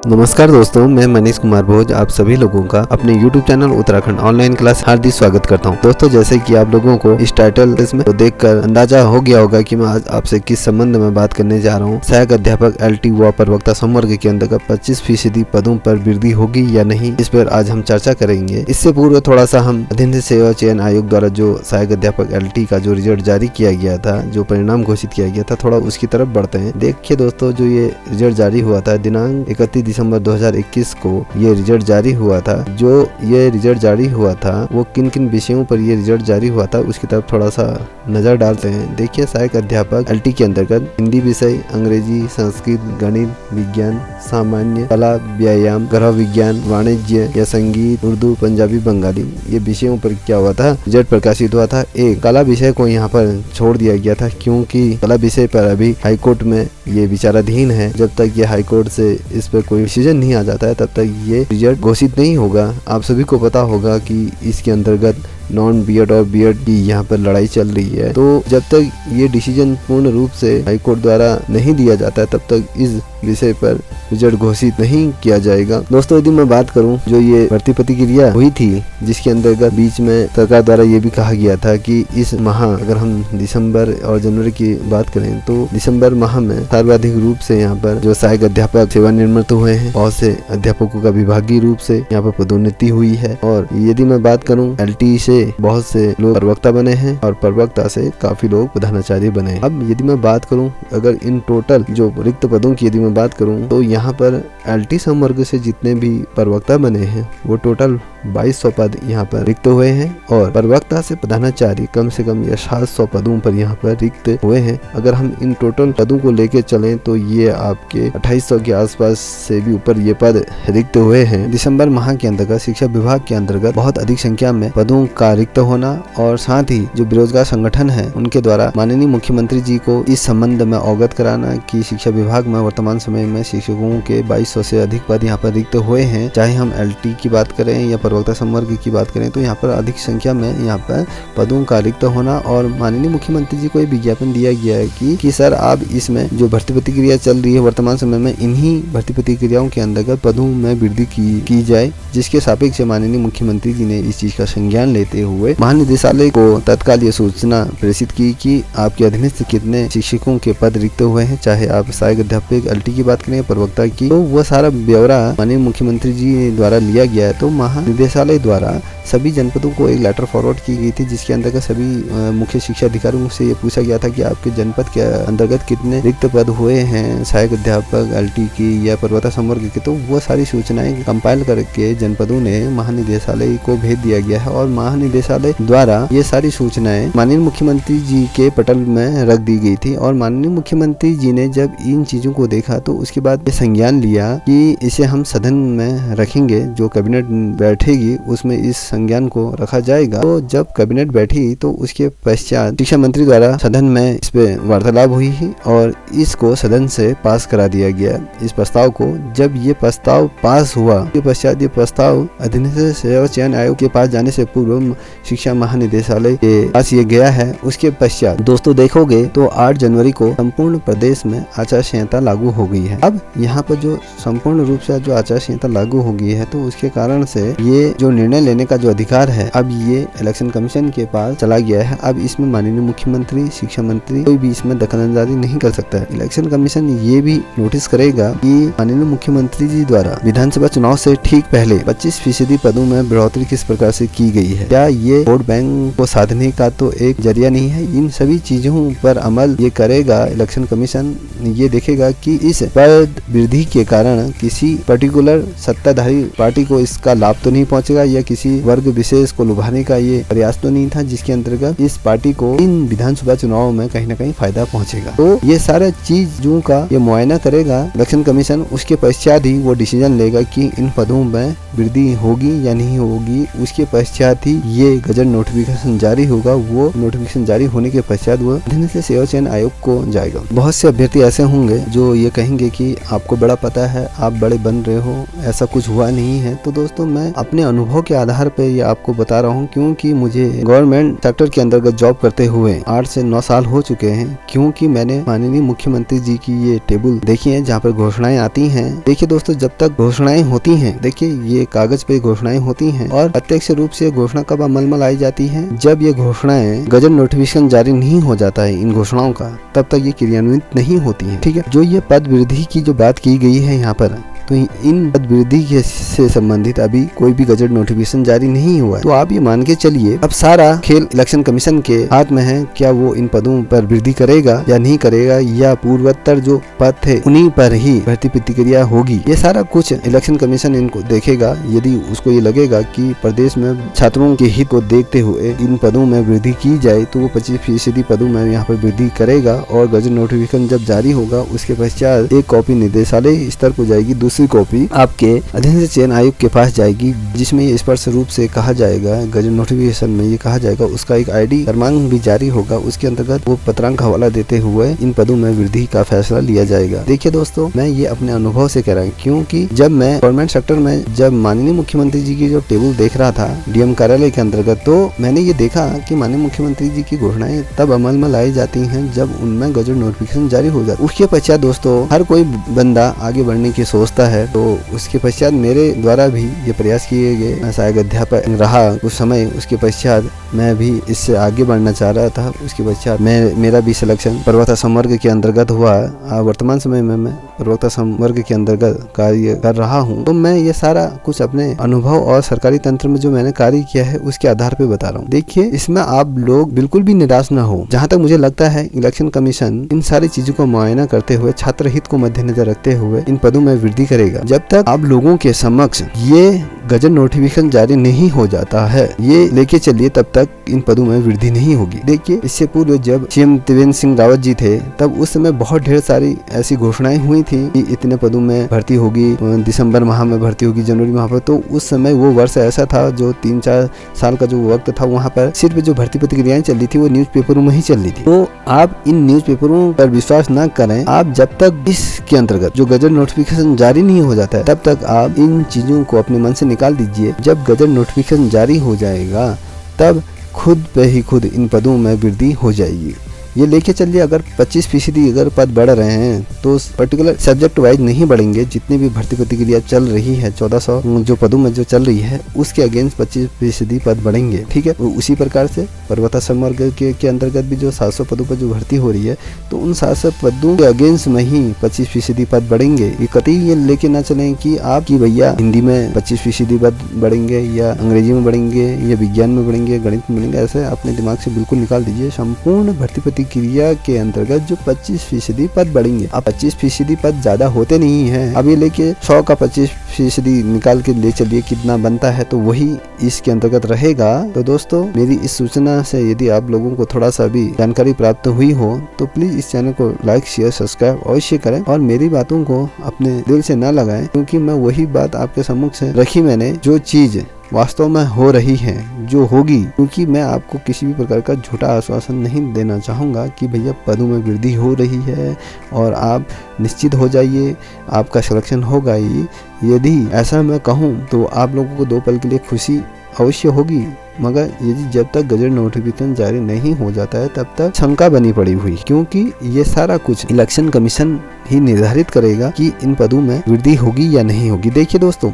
नमस्कार दोस्तों, मैं मनीष कुमार भोज आप सभी लोगों का अपने YouTube channel Uttarakhand online class हार्दिक स्वागत करता हूं। दोस्तों, जैसे कि आप लोगों को इस टाइटल इसमें देखकर अंदाजा हो गया होगा कि मैं आज आपसे किस संबंध में बात करने जा रहा हूं। सहायक अध्यापक LT व प्रवक्ता संवर्ग के अंतर्गत 25% पदों पर वृद्धि होगी या नहीं, इस पर आज हम चर्चा करेंगे। इससे पूर्व थोड़ा सा हम अधीनस्थ सेवा चयन आयोग द्वारा जो सहायक अध्यापक LT का जो रिजल्ट जारी किया गया था, जो परिणाम घोषित किया गया था, थोड़ा उसकी तरफ बढ़ते हैं। देखिए दोस्तों, जो ये रिजल्ट जारी हुआ था दिनांक 31 दिसंबर 2021 को ये रिजल्ट जारी हुआ था। जो ये रिजल्ट जारी हुआ था वो किन किन विषयों पर ये रिजल्ट जारी हुआ था उसकी तरफ थोड़ा सा नजर डालते हैं। देखिए, सहायक अध्यापक LT के अंतर्गत हिंदी विषय, अंग्रेजी, संस्कृत, गणित, विज्ञान, सामान्य, कला, व्यायाम, गृह विज्ञान, वाणिज्य या संगीत, उर्दू, पंजाबी, बंगाली, ये विषयों पर क्या हुआ था, रिजल्ट प्रकाशित हुआ था। एक कला विषय को यहाँ पर छोड़ दिया गया था क्योंकि कला विषय पर अभी हाईकोर्ट में ये विचाराधीन है। जब तक ये हाईकोर्ट से इस पर कोई डिसीजन नहीं आ जाता है तब तक ये रिजल्ट घोषित नहीं होगा। आप सभी को पता होगा कि इसके अंतर्गत नॉन बीएड और बीएड की यहाँ पर लड़ाई चल रही है। तो जब तक ये डिसीजन पूर्ण रूप से हाईकोर्ट द्वारा नहीं दिया जाता है तब तक इस विषय पर रिजल्ट घोषित नहीं किया जाएगा। दोस्तों, यदि मैं बात करूं, जो ये भर्ती प्रतिक्रिया हुई थी जिसके अंतर्गत बीच में सरकार द्वारा ये भी कहा गया था कि इस माह, अगर हम दिसंबर और जनवरी की बात करें तो दिसंबर माह में सर्वाधिक रूप से यहाँ पर जो सहायक अध्यापक सेवानिवृत्त हुए हैं, बहुत से अध्यापकों का विभागीय रूप से यहाँ पर पदोन्नति हुई है। और यदि मैं बात करूँ, LT से बहुत से लोग प्रवक्ता बने हैं और प्रवक्ता से काफी लोग प्रधानाचार्य बने हैं। अब यदि मैं बात करूं, अगर इन टोटल जो रिक्त पदों की यदि मैं बात करूं तो यहाँ पर LT संवर्ग से जितने भी प्रवक्ता बने हैं वो टोटल 2200 पद यहाँ पर रिक्त हुए हैं और प्रवक्ता से प्रधानाचार्य कम से कम या 700 पदों पर यहाँ पर रिक्त हुए हैं। अगर हम इन टोटल पदों को लेके चलें तो ये आपके 2800 के आसपास से भी ऊपर ये पद रिक्त हुए हैं। दिसंबर माह के अंतर्गत शिक्षा विभाग के अंतर्गत बहुत अधिक संख्या में पदों का रिक्त होना और साथ ही जो बेरोजगार संगठन है उनके द्वारा माननीय मुख्यमंत्री जी को इस संबंध में अवगत कराना कि शिक्षा विभाग में वर्तमान समय में शिक्षकों के 2200 से अधिक पद यहाँ पर रिक्त हुए हैं। चाहे हम LT की बात करें या प्रवक्ता संवर्ग की बात करें तो यहाँ पर अधिक संख्या में यहाँ पर पदों का रिक्त होना और माननीय मुख्यमंत्री जी को ये विज्ञापन दिया गया है कि सर आप इसमें जो भर्ती प्रतिक्रिया चल रही है वर्तमान समय में, इन्हीं भर्ती प्रतिक्रियाओं के अंतर्गत पदों में वृद्धि की जाए, जिसके सापेक्ष माननीय मुख्यमंत्री जी ने इस चीज का संज्ञान लेते हुए महानिदेशालय को तत्काल ये सूचना प्रेषित की कि आपके अधीनस्थ कितने शिक्षकों के पद रिक्त हुए हैं। चाहे आप सहायक अध्यापक LT की बात करें, प्रवक्ता की, तो वह सारा ब्यौरा माननीय मुख्यमंत्री जी द्वारा लिया गया है। तो महानिदेशालय द्वारा सभी जनपदों को एक लेटर फॉरवर्ड की गई थी जिसके अंतर्गत सभी मुख्य शिक्षा अधिकारियों से ये पूछा गया था कि आपके जनपद के अंतर्गत कितने रिक्त पद हुए हैं सहायक अध्यापक LT की या प्रवक्ता संवर्ग के। तो वो सारी सूचनाएं कंपाइल करके जनपदों ने महानिदेशालय को भेज दिया गया है और महानिदेशालय द्वारा ये सारी सूचनाएं माननीय मुख्यमंत्री जी के पटल में रख दी गई थी। और माननीय मुख्यमंत्री जी ने जब इन चीजों को देखा तो उसके बाद ये संज्ञान लिया कि इसे हम सदन में रखेंगे, जो कैबिनेट बैठेगी उसमें इस संज्ञान को रखा जाएगा। तो जब कैबिनेट बैठी तो उसके पश्चात शिक्षा मंत्री द्वारा सदन में इस पे वार्तालाप हुई और इसको सदन से पास करा दिया गया इस प्रस्ताव को। जब ये प्रस्ताव पास हुआ के पश्चात ये प्रस्ताव अधीनस्थ सेवा चयन आयोग के पास जाने से पूर्व शिक्षा महानिदेशालय के पास ये गया है। उसके पश्चात दोस्तों देखोगे तो 8 जनवरी को संपूर्ण प्रदेश में आचार संहिता लागू हो गई है। अब यहाँ पर जो संपूर्ण रूप से जो आचार संहिता लागू हो गई है तो उसके कारण से ये जो निर्णय लेने का जो अधिकार है अब ये इलेक्शन कमीशन के पास चला गया है। अब इसमें माननीय मुख्यमंत्री, शिक्षा मंत्री कोई भी इसमें दखलंदाजी नहीं कर सकता है। इलेक्शन कमीशन ये भी नोटिस करेगा कि माननीय मुख्यमंत्री जी द्वारा विधानसभा चुनाव से ठीक पहले 25% पदों में बढ़ोतरी किस प्रकार से की गई है। क्या ये वोट बैंक को साधने का तो एक जरिया नहीं है। इन सभी चीजों पर अमल ये करेगा इलेक्शन कमीशन। ये देखेगा कि इस पद वृद्धि के कारण किसी पर्टिकुलर सत्ताधारी पार्टी को इसका लाभ तो नहीं पहुंचेगा या किसी वर्ग विशेष को लुभाने का ये प्रयास तो नहीं था जिसके अंतर्गत इस पार्टी को इन विधानसभा चुनाव में कहीं न कहीं फायदा पहुंचेगा। तो ये सारा चीजों का ये मुआयना करेगा इलेक्शन कमीशन। उसके पश्चात ही वो डिसीजन लेगा कि इन पदों में वृद्धि होगी या नहीं होगी। उसके पश्चात ही ये गजट नोटिफिकेशन जारी होगा, वो नोटिफिकेशन जारी होने के पश्चात वो अध्ययन से सेवा चयन आयोग को जाएगा। बहुत से अभ्यर्थी ऐसे होंगे जो ये कहेंगे कि आपको बड़ा पता है, आप बड़े बन रहे हो, ऐसा कुछ हुआ नहीं है। तो दोस्तों मैं अपने अनुभव के आधार पे ये आपको बता रहा हूँ, क्योंकि मुझे गवर्नमेंट सेक्टर के अंतर्गत जॉब करते हुए 8 से 9 साल हो चुके हैं। क्योंकि मैंने माननीय मुख्यमंत्री जी की ये टेबल देखी है जहाँ पर घोषणाएं आती हैं। देखिए दोस्तों, जब तक घोषणाएं होती हैं, देखिए ये कागज पे घोषणाएं होती हैं और प्रत्यक्ष रूप से घोषणा कब अमल में लाई जाती है, जब ये घोषणाएं गजट नोटिफिकेशन जारी नहीं हो जाता है इन घोषणाओं का, तब तक ये क्रियान्वित नहीं होती है। ठीक है, जो ये पद वृद्धि की जो बात की गई है यहाँ पर, तो इन पद वृद्धि से संबंधित अभी कोई भी गजट नोटिफिकेशन जारी नहीं हुआ है। तो आप ये मान के चलिए, अब सारा खेल इलेक्शन कमीशन के हाथ में है। क्या वो इन पदों पर वृद्धि करेगा या नहीं करेगा, या पूर्वोत्तर जो पद थे उन्हीं पर ही भर्ती प्रतिक्रिया होगी, ये सारा कुछ इलेक्शन कमीशन इनको देखेगा। यदि उसको ये लगेगा कि प्रदेश में छात्रों के हित को देखते हुए इन पदों में वृद्धि की जाए, तो वो 25% पदों में यहाँ पर वृद्धि करेगा। और गजट नोटिफिकेशन जब जारी होगा, उसके पश्चात एक कॉपी निदेशालय स्तर पर जाएगी, दूसरी कॉपी आपके अध्ययन से चयन आयोग के पास जाएगी, जिसमें ये स्पष्ट रूप से कहा जाएगा, गजट नोटिफिकेशन में ये कहा जाएगा, उसका एक ID क्रमांक भी जारी होगा। उसके अंतर्गत वो पत्रांक हवाला देते हुए इन पदों में वृद्धि का फैसला लिया जाएगा। देखिए दोस्तों, मैं ये अपने अनुभव से कह रहा हूँ, क्योंकि जब मैं गवर्नमेंट सेक्टर में जब माननीय मुख्यमंत्री जी की जो टेबल देख रहा था DM कार्यालय के अंतर्गत, तो मैंने ये देखा कि माननीय मुख्यमंत्री जी की घोषणाएं तब अमल में लाई जाती हैं जब उनमें गजट नोटिफिकेशन जारी हो जाता है। उसके पश्चात दोस्तों हर कोई बंदा आगे बढ़ने की सोचता है, तो उसके पश्चात मेरे द्वारा भी ये प्रयास किए गए। मैं सहायक अध्यापक रहा कुछ समय, उसके पश्चात मैं भी इससे आगे बढ़ना चाह रहा था। उसके पश्चात मेरा भी सिलेक्शन प्रवक्ता संवर्ग के अंतर्गत हुआ। वर्तमान समय में मैं प्रवक्ता संवर्ग के अंतर्गत कार्य कर रहा हूँ। तो मैं ये सारा कुछ अपने अनुभव और सरकारी तंत्र में जो मैंने कार्य किया है उसके आधार पे बता रहा हूँ। देखिए, इसमें आप लोग बिल्कुल भी निराश न हो। जहाँ तक मुझे लगता है, इलेक्शन कमीशन इन सारी चीजों को मुआयना करते हुए, छात्र हित को मद्देनजर रखते हुए इन पदों में वृद्धि करेगा। जब तक आप लोगों के समक्ष ये गजट नोटिफिकेशन जारी नहीं हो जाता है, ये लेके चलिए, तब तक इन पदों में वृद्धि नहीं होगी। देखिए, इससे पूर्व जब CM त्रिवेंद्र सिंह रावत जी थे, तब उस समय बहुत ढेर सारी ऐसी घोषणाएं हुई थी कि इतने पदों में भर्ती होगी, दिसंबर माह में भर्ती होगी, जनवरी माह पर। तो उस समय वो वर्ष ऐसा था, जो 3-4 साल का जो वक्त था, वहाँ पर सिर्फ जो भर्ती प्रतिक्रियाएं चल रही थी वो न्यूज़पेपरों में ही चल रही थी। तो आप इन न्यूज़पेपरों पर विश्वास न करें। आप जब तक इसके अंतर्गत जो गजट नोटिफिकेशन जारी नहीं हो जाता है, तब तक आप इन चीजों को अपने मन से निकाल दीजिए। जब गजट नोटिफिकेशन जारी हो जाएगा, तब खुद पे ही खुद इन पदों में वृद्धि हो जाएगी। ये लेके चलिए, अगर 25% अगर पद बढ़ रहे हैं, तो पर्टिकुलर सब्जेक्ट वाइज नहीं बढ़ेंगे। जितनी भी भर्ती प्रतिक्रिया चल रही है, 1400 जो पदों में जो चल रही है, उसके अगेंस्ट 25% पद बढ़ेंगे। ठीक है, उसी प्रकार से प्रवक्ता संवर्ग के अंतर्गत भी जो 700 पदों पर जो भर्ती हो रही है, तो उन 700 पदों के अगेंस्ट में ही 25% पद बढ़ेंगे। ये कतई ये लेके ना चलें कि आप की भैया हिंदी में 25% पद बढ़ेंगे, या अंग्रेजी में बढ़ेंगे, या विज्ञान में बढ़ेंगे, गणित में बढ़ेंगे। ऐसे अपने दिमाग से बिल्कुल निकाल दीजिए। संपूर्ण भर्ती क्रिया के अंतर्गत जो 25% पद बढ़ेंगे। अब 25% पद ज्यादा होते नहीं है। अब ये लेके 100 का 25% निकाल के ले चलिए, कितना बनता है, तो वही इसके अंतर्गत रहेगा। तो दोस्तों, मेरी इस सूचना से यदि आप लोगों को थोड़ा सा भी जानकारी प्राप्त हुई हो, तो प्लीज इस चैनल को लाइक, शेयर, सब्सक्राइब अवश्य करें और मेरी बातों को अपने दिल से न लगाएं, क्योंकि मैं वही बात आपके सम्मुख से रखी मैंने, जो चीज वास्तव में हो रही है, जो होगी। क्योंकि मैं आपको किसी भी प्रकार का झूठा आश्वासन नहीं देना चाहूँगा कि भैया पदों में वृद्धि हो रही है और आप निश्चित हो जाइए, आपका सिलेक्शन होगा ही। यदि ऐसा मैं कहूँ तो आप लोगों को 2 पल के लिए खुशी अवश्य होगी, मगर यदि जब तक गजट नोटिफिकेशन जारी नहीं हो जाता है, तब तक शंका बनी पड़ी हुई, क्योंकि ये सारा कुछ इलेक्शन कमीशन ही निर्धारित करेगा कि इन पदों में वृद्धि होगी या नहीं होगी। देखिए दोस्तों,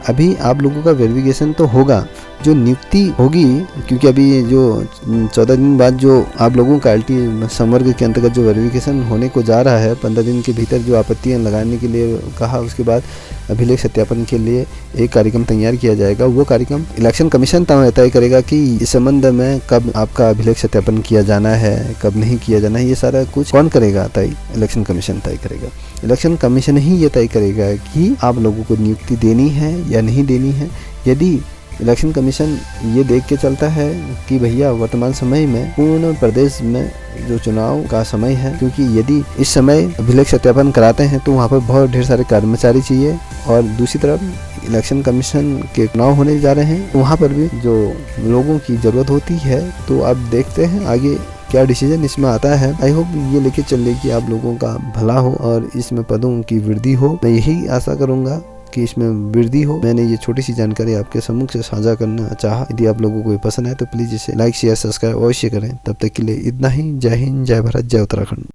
अभी आप लोगों का वेरिफिकेशन तो होगा, जो नियुक्ति होगी, क्योंकि अभी जो 14 दिन बाद जो आप लोगों का LT संवर्ग के अंतर्गत जो वेरिफिकेशन होने को जा रहा है, 15 दिन के भीतर जो आपत्तियां लगाने के लिए कहा, उसके बाद अभिलेख सत्यापन के लिए एक कार्यक्रम तैयार किया जाएगा। वो कार्यक्रम इलेक्शन कमीशन तय करेगा कि इस संबंध में कब आपका अभिलेख सत्यापन किया जाना है, कब नहीं किया जाना है। ये सारा कुछ कौन करेगा? तय इलेक्शन कमीशन तय करेगा। इलेक्शन कमीशन ही ये तय करेगा कि आप लोगों को नियुक्ति देनी है या नहीं देनी है। यदि इलेक्शन कमीशन ये देख के चलता है कि भैया वर्तमान समय में पूर्ण प्रदेश में जो चुनाव का समय है, क्योंकि यदि इस समय अभिलेख सत्यापन कराते हैं तो वहाँ पर बहुत ढेर सारे कर्मचारी चाहिए, और दूसरी तरफ इलेक्शन कमीशन के चुनाव होने जा रहे हैं, वहाँ पर भी जो लोगों की जरूरत होती है, तो आप देखते हैं आगे क्या डिसीजन इसमें आता है। आई होप ये लेके चलने की आप लोगों का भला हो और इसमें पदों की वृद्धि हो। मैं यही आशा करूंगा कि इसमें वृद्धि हो। मैंने ये छोटी सी जानकारी आपके सम्मुख से साझा करना चाहा। यदि आप लोगों को ये पसंद है तो प्लीज इसे लाइक शेयर सब्सक्राइब अवश्य करें। तब तक के लिए इतना ही। जय हिंद, जय भारत, जय उत्तराखंड।